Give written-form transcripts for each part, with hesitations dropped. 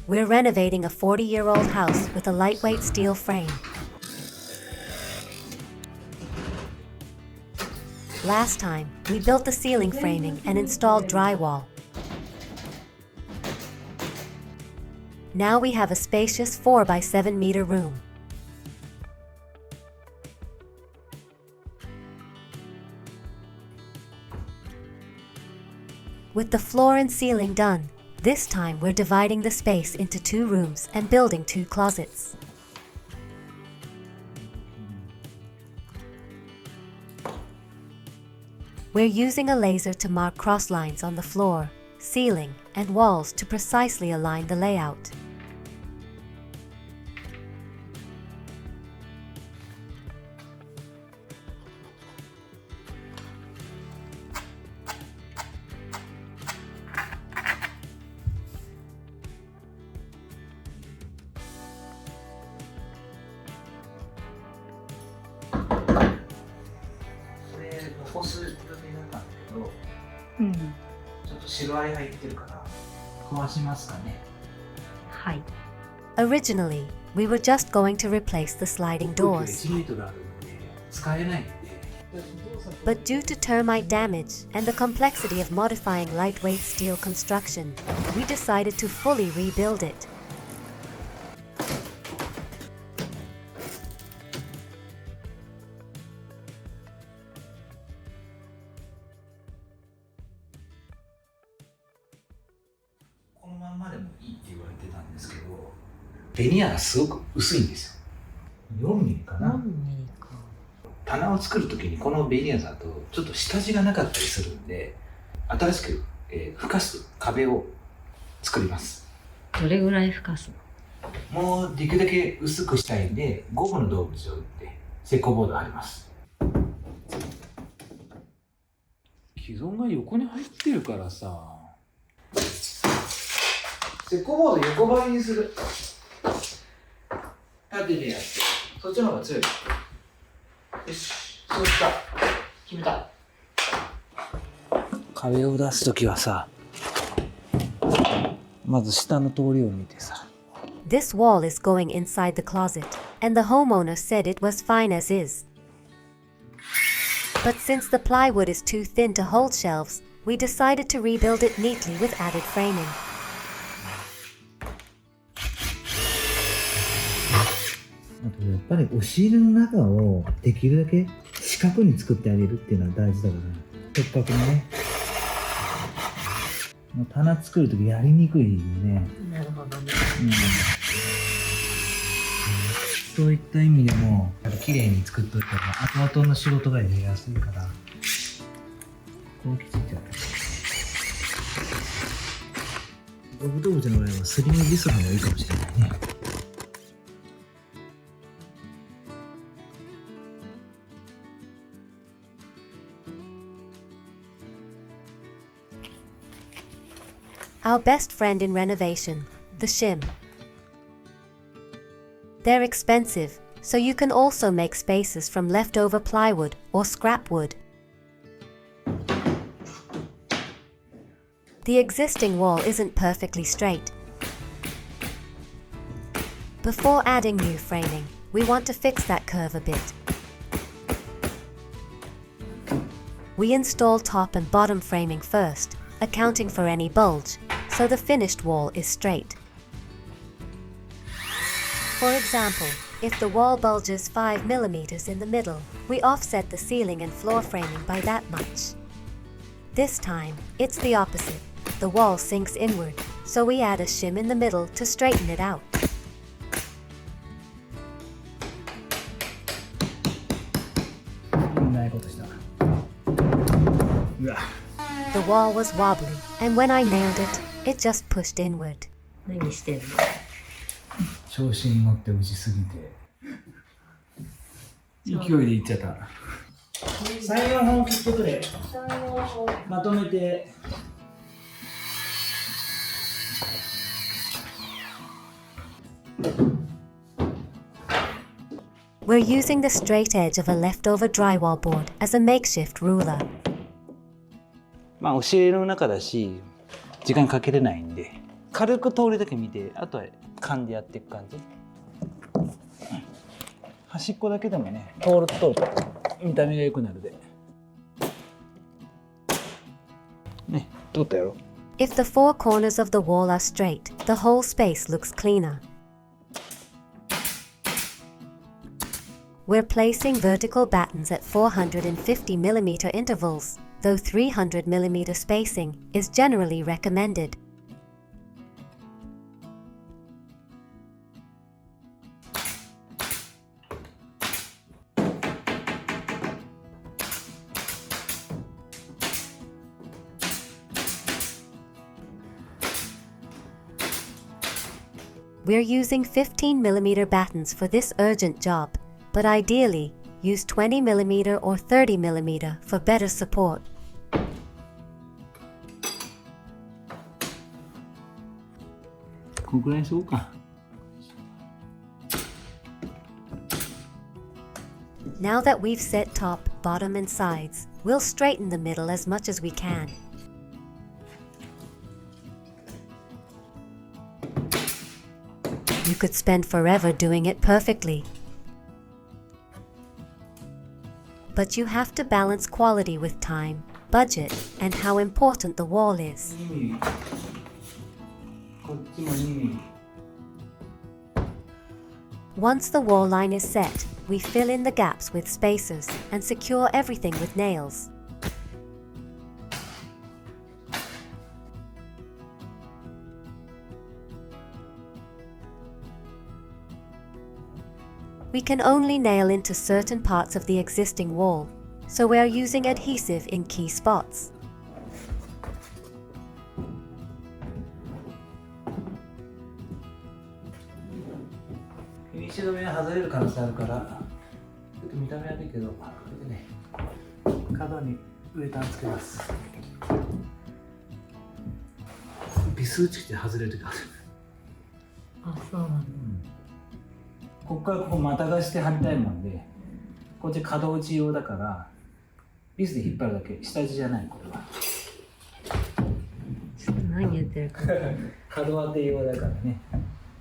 We're renovating a 40-year-old house with a lightweight steel frame. Last time, we built the ceiling framing and installed drywall. Now we have a spacious 4 by 7 meter room. With the floor and ceiling done, this time we're dividing the space into 2 rooms and building 2 closets. We're using a laser to mark cross lines on the floor, ceiling, and walls to precisely align the layout. Originally, we were just going to replace the sliding doors. But due to termite damage and the complexity of modifying lightweight steel construction, we decided to fully rebuild it.ベニヤがすごく薄いんですよ。4ミリかな。4ミリか。棚を作るときにこのベニヤだとちょっと下地がなかったりするんで、新しく、ふかす壁を作ります。どれぐらいふかすの？もうできるだけ薄くしたいんで、ゴムの動物を打って石膏ボードあります。既存が横に入ってるからさ。石膏ボード横張りにする。縦でやって、そっちの方が強い。よし、そうした。決めた。壁を出すときはさ、まず下の通りを見てさ。This wall is going inside the closet, and the homeowner said it was fine as is. But since the plywood is too thin to hold shelves, we decided to rebuild it neatly with added framing. やっぱり押し入れの中をできるだけ四角に作ってあげるっていうのは大事だから、直角にね。もう棚作るときやりにくいね。なるほどね。そういった意味でも綺麗に作っといたら後々の仕事がやりやすいから、こうきついてある。僕動物の場合はスリムビスの方がいいかもしれないね。Our best friend in renovation, the shim. They're expensive, so you can also make spaces from leftover plywood or scrap wood. The existing wall isn't perfectly straight. Before adding new framing, we want to fix that curve a bit. We install top and bottom framing first, accounting for any bulge, so the finished wall is straight. For example, if the wall bulges 5 millimeters in the middle, we offset the ceiling and floor framing by that much. This time, it's the opposite. The wall sinks inward, so we add a shim in the middle to straighten it out. The wall was wobbly, and when I nailed it, it just pushed inward. 何してんの？調子に乗って打ちすぎて勢いでいっちゃった。3、4本切ってくれ。まとめて。We're using the straight edge of a leftover drywall board as a makeshift ruler. まあ押し入れの中だし、時間かけれないんで、軽く通りだけ見て、あとは勘でやっていく感じ。端っこだけでもね、通ると見た目が良くなるで。ね、通ったやろ。If the four corners of the wall are straight, the whole space looks cleaner. We're placing vertical battens at 450mm intervals, though 300mm spacing is generally recommended. We're using 15mm battens for this urgent job, but ideally, use 20mm or 30mm for better support. このくらいにしようか。Now that we've set top, bottom, and sides, we'll straighten the middle as much as we can. You could spend forever doing it perfectly. But you have to balance quality with time, budget, and how important the wall is. こっちも2mm。Once the wall line is set, we fill in the gaps with spacers and secure everything with nails. We can only nail into certain parts of the existing wall, so we are using adhesive in key spots. フィニッシュ止めは外れる可能性あるから、ちょっと見た目悪いけど、これでね、角にウレタンつけます。ビス打ちして外れる時ある。あ、そうなんだ。ここからここまたがして貼りたいもんで、こっち角打ち用だから、ビスで引っ張るだけ、下地じゃない、これは。ちょっと何言ってるか。角当て用だからね。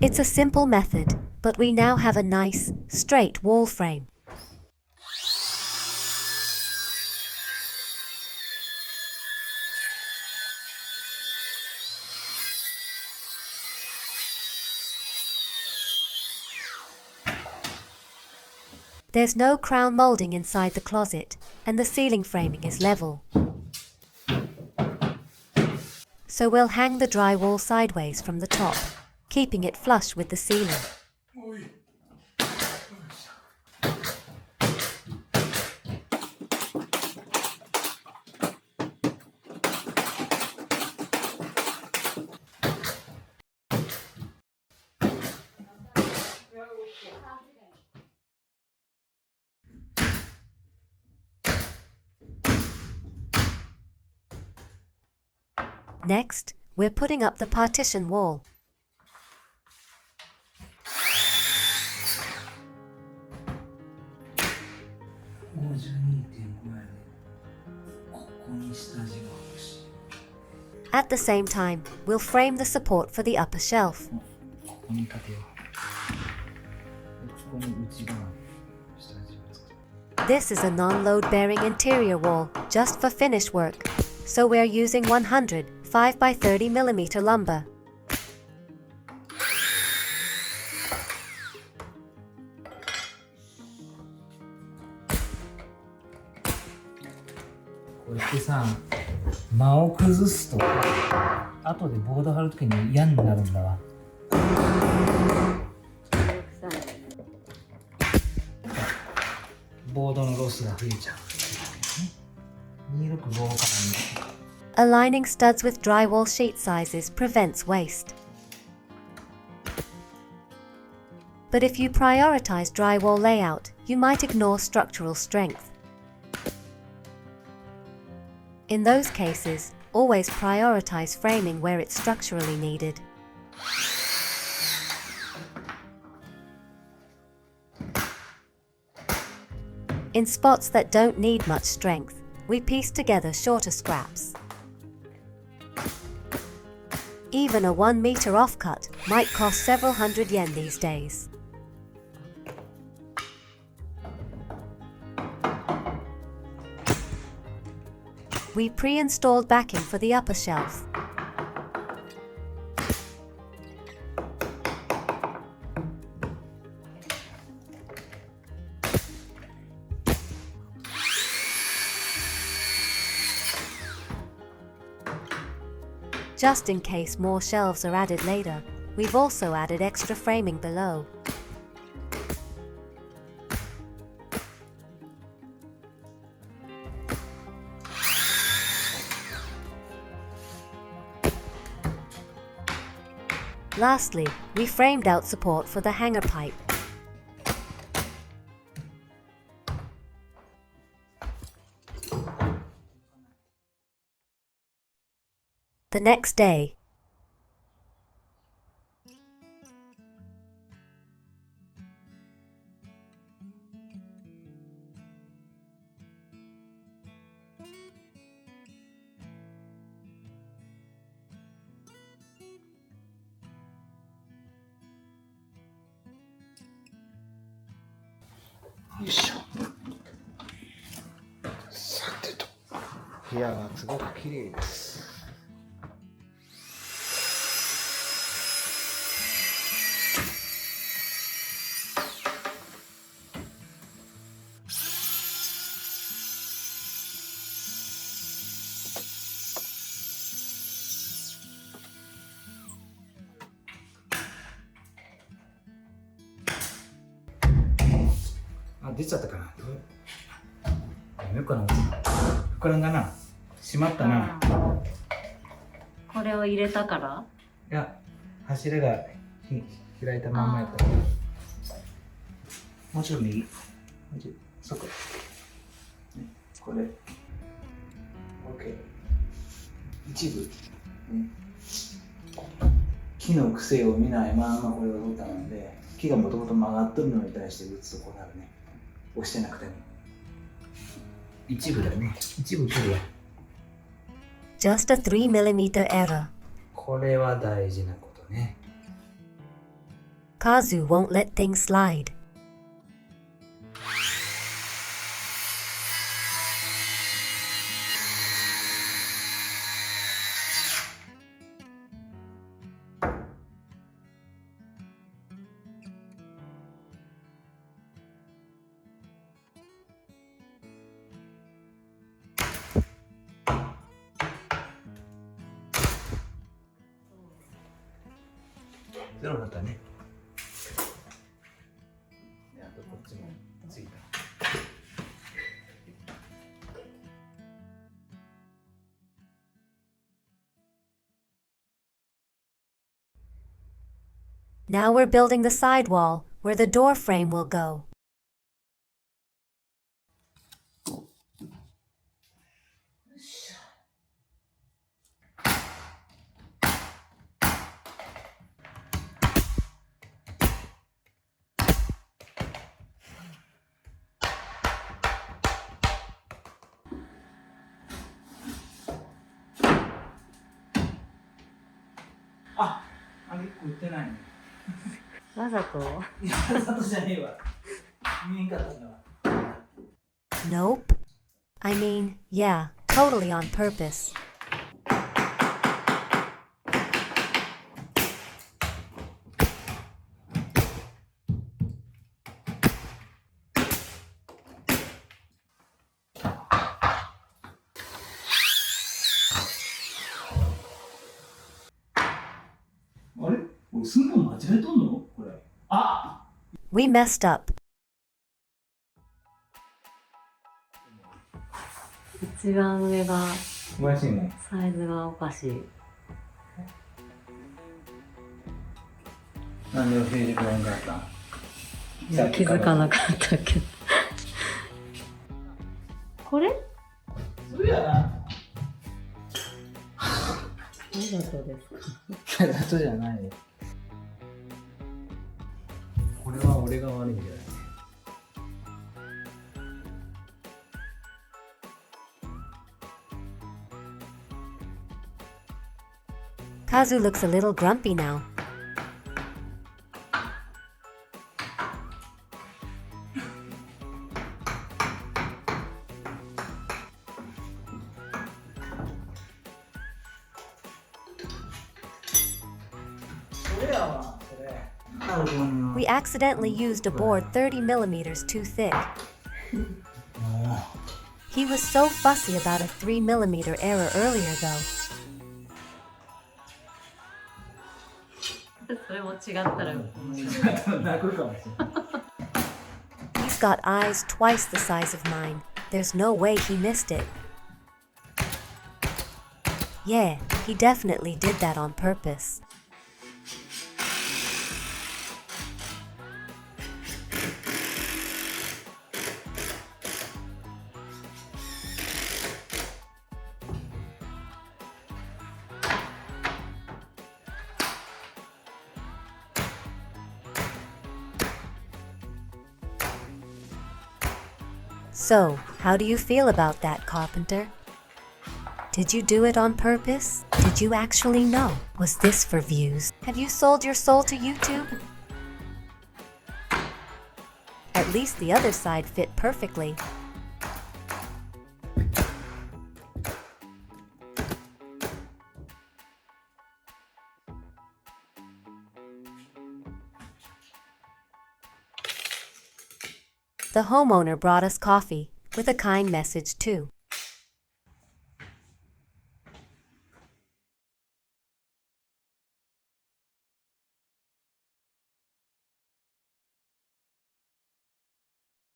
It's a simple method, but we now have a nice, straight wall frame. There's no crown molding inside the closet, and the ceiling framing is level. So we'll hang the drywall sideways from the top, keeping it flush with the ceiling. Next, we're putting up the partition wall. At the same time, we'll frame the support for the upper shelf. This is a non-load bearing interior wall, just for finish work, so we're using 100 5x30mm lumber. This 間を崩すと後でボード貼るときに嫌になるんだわ。ボードのロスが増えちゃう。265から2。Aligning studs with drywall sheet sizes prevents waste. But if you prioritize drywall layout, you might ignore structural strength. In those cases, always prioritize framing where it's structurally needed. In spots that don't need much strength, we piece together shorter scraps. Even a 1 meter offcut might cost several hundred yen these days. We pre-installed backing for the upper shelf. Just in case more shelves are added later, we've also added extra framing below. Lastly, we framed out support for the hanger pipe. The next day,よいしょ。さてと、部屋がすごく綺麗です。あ、出ちゃったかな。やめようかな。膨らんだな。閉まったな。これを入れたから？いや、柱が開いたまんまやった。もうちょっと右。そこ。これ。OK。一部。木の癖を見ないままこれを打ったので、木がもともと曲がっとるのに対して打つとこうなるね。押してなくても。一部だね。一部切るや。just a 3mm error. これは大事なことね。Kazu won't let things slide.ゼロだったね。で、あとこっちもついた。Now we're building the sidewall where the door frame will go.あ、あれ1個売ってないね。わざと？いや、わざとじゃねえわ。見えんかったんだわ。Nope. I mean, yeah, totally on purpose. We messed up. 一番上がおかしいね。サイズがおかしい。なんで教えてくれんかったん？いや気づかなかったけど。これ？そうやな。わざとですか？わざとじゃないよ。これは俺が悪いんじゃない。Kazu looks a little grumpy now. We accidentally used a board 30 millimeters too thick. He was so fussy about a 3 millimeter error earlier though. それも違ったら面白い。泣くかもしれない。 He's got eyes twice the size of mine. There's no way he missed it. Yeah, he definitely did that on purpose. So, how do you feel about that, Carpenter? Did you do it on purpose? Did you actually know? Was this for views? Have you sold your soul to YouTube? At least the other side fit perfectly. The homeowner brought us coffee, with a kind message too.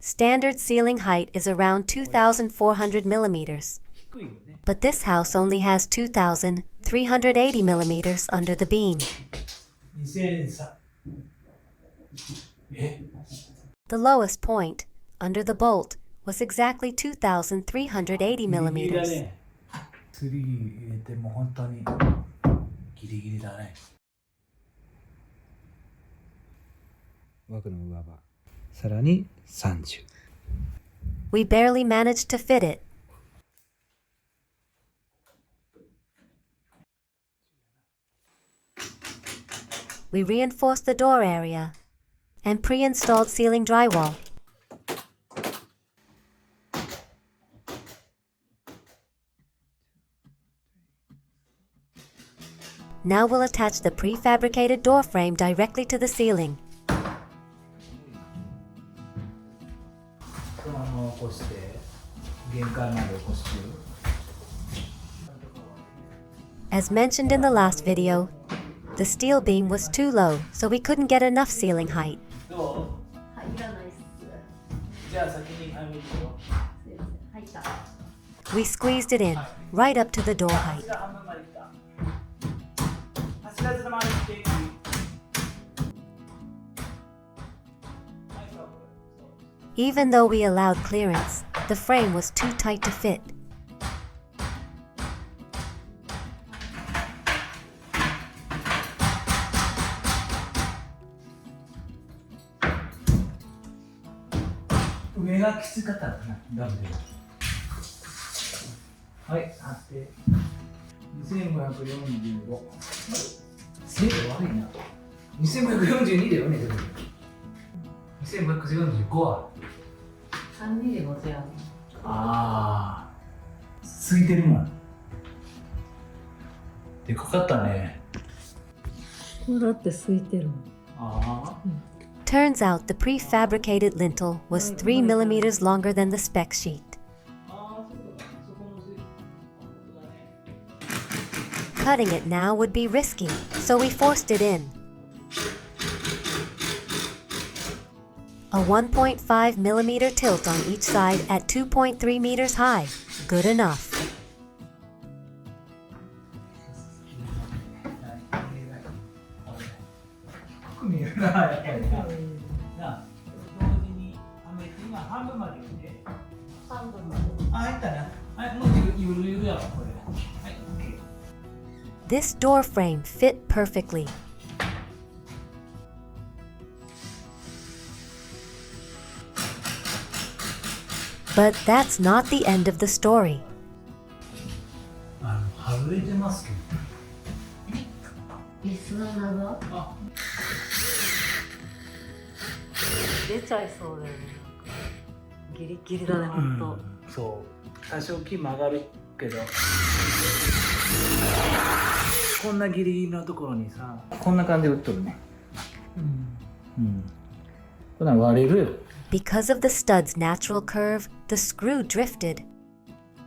Standard ceiling height is around 2,400 millimeters. But this house only has 2,380 millimeters under the beam. The lowest point, under the bolt, was exactly 2,380 millimeters. 3入れても本当にギリギリだね。枠の上はさらに30。We barely managed to fit it. We reinforced the door area and pre-installed ceiling drywall. Now we'll attach the prefabricated door frame directly to the ceiling. そのまま起こして限界まで起こして。 As mentioned in the last video, the steel beam was too low, so we couldn't get enough ceiling height. どう？入らないっす。じゃあ先に入るよ。入った。 We squeezed it in, right up to the door height. 半分まで来た。柱まで来ていい。 Even though we allowed clearance, the frame was too tight to fit.上がきつかったかな、ダブル。はい、貼って。2545。精度悪いな。2542だよね、2545は。3で50やん。ああ、ついてるもん。でかかったね。これだって空いてるもん。ああ。Turns out the prefabricated lintel was 3 millimeters longer than the spec sheet. Cutting it now would be risky, so we forced it in. A 1.5 millimeter tilt on each side at 2.3 meters high. Good enough. This door frame fit perfectly. But that's not the end of the story. ビス穴が出ちゃいそうだよね。なんかギリギリだね、ほんと。そう多少木曲がるけどこんなギリギリのところにさこんな感じで打っとるね。こんなん割れるよ。 Because of the stud's natural curve, the screw drifted.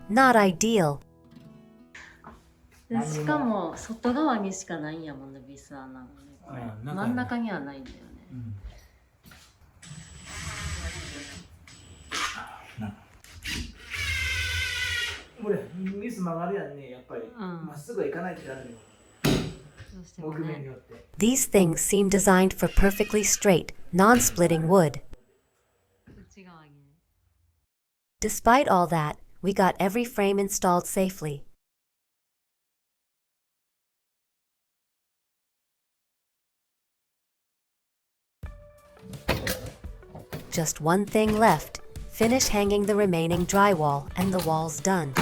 Not ideal. でしかも外側にしかないんやもんね、ビス穴がね。うん真ん中にはないんだよね。これミス曲がるやんね、やっぱり。まっすぐはいかないってなるよ。どうしても木目にね。よって。 These things seem designed for perfectly straight, non-splitting wood. 内側にね。 Despite all that, we got every frame installed safely. Just one thing left. Finish hanging the remaining drywall and the wall's done.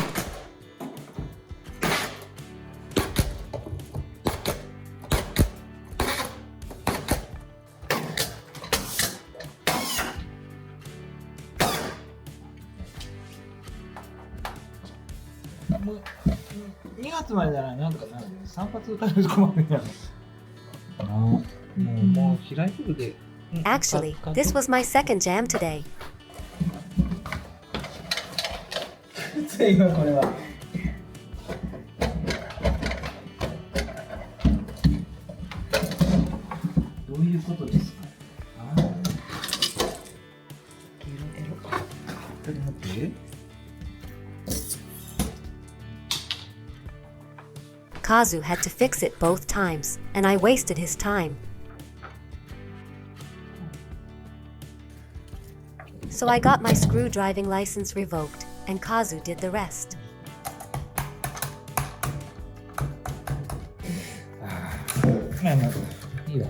もう2月までならなんとかなる。3発撃たれると困るんやろ。もう開いてるで。 Actually, this was my second jam today. 今これは。どういうことですか。ああ。ゲロゲロ。ちょっと待って。 Kazu had to fix it both times, and I wasted his time. So I got my screw driving license revoked, and Kazu did the rest. いいわ。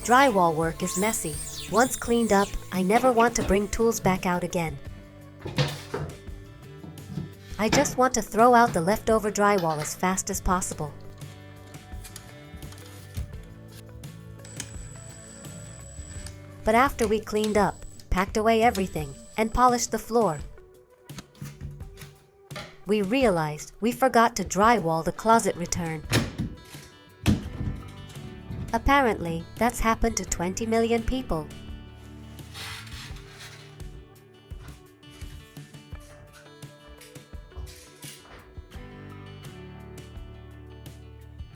Drywall work is messy. Once cleaned up, I never want to bring tools back out again. I just want to throw out the leftover drywall as fast as possible. But after we cleaned up, packed away everything, and polished the floor, we realized we forgot to drywall the closet return. Apparently, that's happened to 20 million people.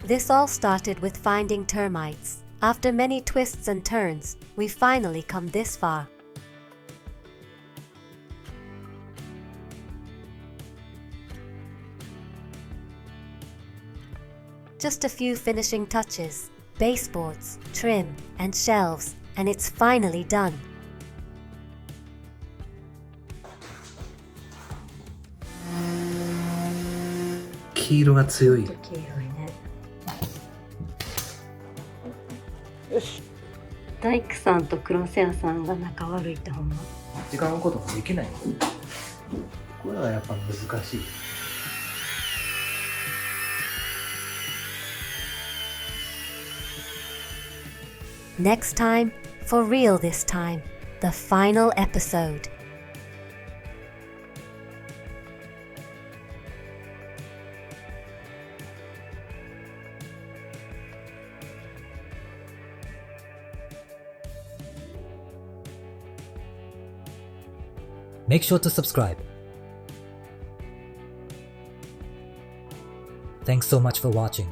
This all started with finding termites. After many twists and turns, we finally come this far. Just a few finishing touches, baseboards, trim, and shelves, and it's finally done. 黄色が強い。黄色いね。大工さんとクロス屋さんが仲悪いってほんま。時間を追うこともできない。これはやっぱ難しい。 Next time, for real this time, the final episode. Make sure to subscribe. Thanks so much for watching.